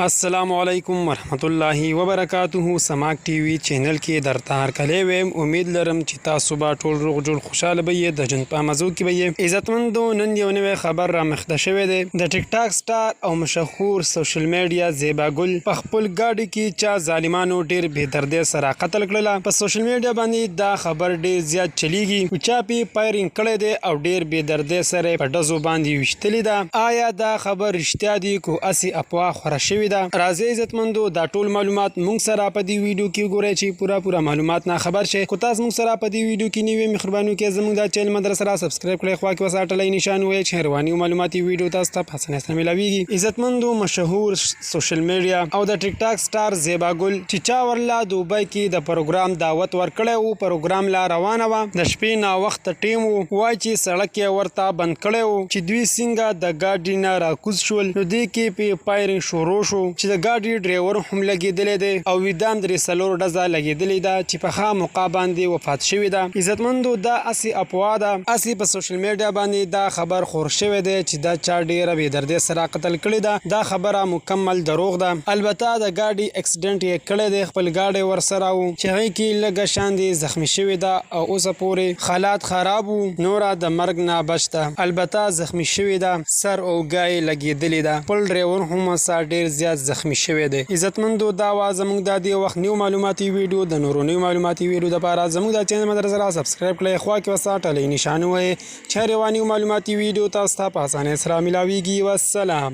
السلام علیکم ورحمت الله وبرکاته. سماک ټي وي چینل کې درته هرکلی ویم. امید لرم چې تاسو به ټول روغ جوړ خوشحاله به یې د ژوند په مزو کې به یې. عزتمندو، نن یو نوی خبر را مخته شوی دی. د ټیک ټاک سټار او مشهور سوشل میډیا زیبا ګل په خپل ګاډي کې چا ظالمانو ډیر بې دردۍ سره قتل کړله. په سوشل میډیا باندې دا خبر ډیر زیات چلیږي. چا پې فایرینګ کړی دی او ډیر بې دردۍ سره په ډزو باندې ویشتلې ده. آیا دا خبر رښتیا دی کو اسې افواه خوره شوې ده؟ راځئ عزتمندو، دا ټول معلومات موږ سره په دې ویډیو کې وګورئ چې پوره معلومات نه خبر شئ. خو تاسو موږ سره په دې ویډیو کې نوی مهرباني وکړئ زموږ دا چینل مدرسه را سبسکرایب کړئ، خوا کې وساټلای نشان وایي چې رواني او معلوماتي ویډیو تاسو ته په اسانۍ سره ملاویږي. عزتمندو، مشهور سوشل میډیا او د ټیک ټاک سټار زیبا ګل چې چا ورلا دوبۍ کې د پروګرام دعوت ورکړی وو، پروګرام لا روانه وه، د شپې ناوخته ټیم وو، وایي چې سړک یې ورته بند کړی وو چې دوی څنګه د ګاډي نه راکوز شول. نو دې کې پې فایرینګ شروع شو چې د ګاډي ډریور هم لګېدلی دی او ویدام درې څلور ډزه لګېدلې ده چې په ښه موقع باندې وفات شوې ده. عزتمندو، دا اسې افواه ده، اسې په سوشل میډیا باندې دا خبر خور شوی دی چې دا چا ډېره بې دردۍ سره قتل کړې ده. دا خبره مکمل دروغ ده. البته د ګاډي اکسیډنټ یې کړی دی، خپل ګاډی ورسره و چې هغې کې لږه شاندې زخمي شوې ده او اوسه پورې حالات خراب وو، نوره د مرګ نه بچ ده. البته زخمي شوې ده، سر او اوږه یې لګېدلې ده، خپل ډریور هم ورسره ډېر زیات زخمي شوی دی. عزتمندو، دا وه زموږ د دې وخت نیو معلوماتي ویډیو. د نورو نیو معلوماتي ویډیو دپاره زموږ د چینل مدرسه را سبسکرایب کړئ، خوا کې وساټلئ نشان ووایئ چې هر یوه نیو معلوماتي ویډیو تاسو ته په اسانۍ سره ملاویږي. والسلام.